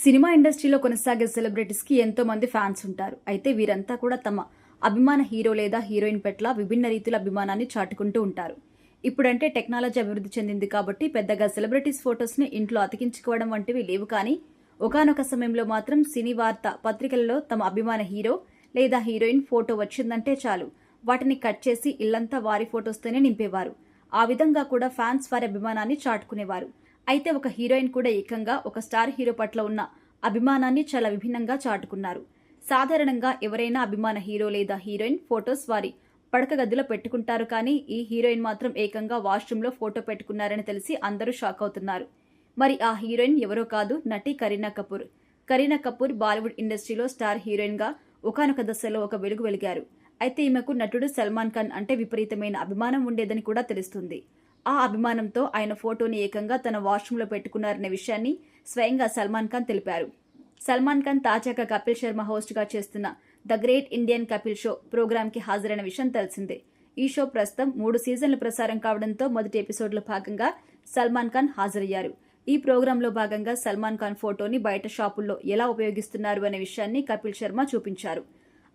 Cinema ఇండస్ట్రీలో కొనసాగే celebrities కి ఎంతో మంది ఫ్యాన్స్ ఉంటారు. అయితే వీరంతా కూడా తమ అభిమాన హీరో లేదా హీరోయిన్ పట్ల విభిన్న రీతిలో అభిమానాన్ని చాటుకుంటూ ఉంటారు. ఇప్పుడంటే టెక్నాలజీ అభివృద్ధి చెందింది కాబట్టి పెద్దగా సెలబ్రిటీస్ ఫొటోస్ ని ఇంట్లో అతికించుకోవడం వంటివి లేవు. కానీ ఒకానొక సమయంలో మాత్రం సినీ వార్త పత్రికలలో తమ అభిమాన హీరో లేదా హీరోయిన్ ఫోటో వచ్చిందంటే చాలు వాటిని కట్ చేసి ఇల్లంతా వారి ఫొటోస్తోనే నింపేవారు. ఆ విధంగా కూడా ఫ్యాన్స్ వారి అభిమానాన్ని చాటుకునేవారు. అయితే ఒక హీరోయిన్ కూడా ఏకంగా ఒక స్టార్ హీరో పట్ల ఉన్న అభిమానాన్ని చాలా విభిన్నంగా చాటుకున్నారు. సాధారణంగా ఎవరైనా అభిమాన హీరో లేదా హీరోయిన్ ఫొటోస్ వారి పడక గదిలో పెట్టుకుంటారు. కానీ ఈ హీరోయిన్ మాత్రం ఏకంగా వాష్రూమ్లో ఫోటో పెట్టుకున్నారని తెలిసి అందరూ షాక్ అవుతున్నారు. మరి ఆ హీరోయిన్ ఎవరో కాదు, నటి కరీనా కపూర్. కరీనా కపూర్ బాలీవుడ్ ఇండస్ట్రీలో స్టార్ హీరోయిన్ గా ఒకానొక దశలో ఒక వెలుగు వెలిగారు. అయితే ఈమెకు నటుడు సల్మాన్ ఖాన్ అంటే విపరీతమైన అభిమానం ఉండేదని కూడా తెలుస్తుంది. ఆ అభిమానంతో ఆయన ఫోటోని ఏకంగా తన వాష్రూమ్లో పెట్టుకున్నారనే విషయాన్ని స్వయంగా సల్మాన్ ఖాన్ తెలిపారు. సల్మాన్ ఖాన్ తాజాగా కపిల్ శర్మ హోస్ట్గా చేస్తున్న the great Indian Kapil show ప్రోగ్రాంకి హాజరైన విషయం తెలిసిందే. ఈ షో ప్రస్తుతం 3 సీజన్లు ప్రసారం కావడంతో మొదటి ఎపిసోడ్లో భాగంగా సల్మాన్ ఖాన్ హాజరయ్యారు. ఈ ప్రోగ్రాంలో భాగంగా సల్మాన్ ఖాన్ ఫోటోని బయట షాపుల్లో ఎలా ఉపయోగిస్తున్నారు అనే విషయాన్ని కపిల్ శర్మ చూపించారు.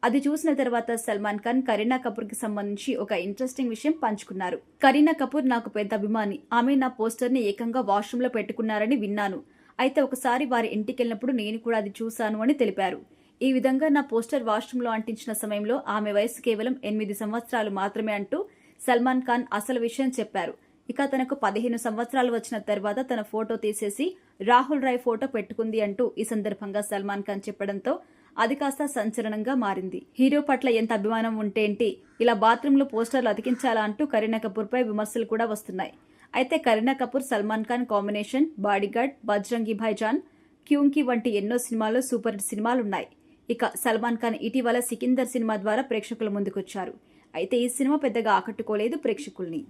అది చూసిన తర్వాత సల్మాన్ ఖాన్ కరీనా కపూర్ కి సంబంధించి ఒక ఇంట్రెస్టింగ్ విషయం పంచుకున్నారు. కరీనా కపూర్ నాకు పెద్ద అభిమాని. ఆమె నా పోస్టర్ ని ఏకంగా వాష్రూమ్ లో పెట్టుకున్నారని విన్నాను. అయితే ఒకసారి వారి ఇంటికి వెళ్ళినప్పుడు నేను కూడా అది చూశాను అని తెలిపారు. ఈ విధంగా నా పోస్టర్ వాష్రూమ్ లో అంటించిన సమయంలో ఆమె వయసు కేవలం 8 సంవత్సరాలు మాత్రమే అంటూ సల్మాన్ ఖాన్ అసలు విషయం చెప్పారు. ఇక తనకు 15 సంవత్సరాలు వచ్చిన తర్వాత తన ఫోటో తీసేసి రాహుల్ రాయ్ ఫోటో పెట్టుకుంది అంటూ ఈ సందర్భంగా సల్మాన్ ఖాన్ చెప్పడంతో అది కాస్త సంచలనంగా మారింది. హీరో పట్ల ఎంత అభిమానం ఉంటేంటి, ఇలా బాత్రూంలో పోస్టర్లు అతికించాలా అంటూ కరీనా కపూర్ పై విమర్శలు కూడా వస్తున్నాయి. అయితే కరీనా కపూర్ సల్మాన్ ఖాన్ కాంబినేషన్ బాడీగార్డ్, బజరంగి భాయ్జాన్, క్యూంకి వంటి ఎన్నో సినిమాలు సూపర్ హిట్ సినిమాలున్నాయి. ఇక సల్మాన్ ఖాన్ ఇటీవల సికిందర్ సినిమా ద్వారా ప్రేక్షకుల ముందుకొచ్చారు. అయితే ఈ సినిమా పెద్దగా ఆకట్టుకోలేదు ప్రేక్షకుల్ని.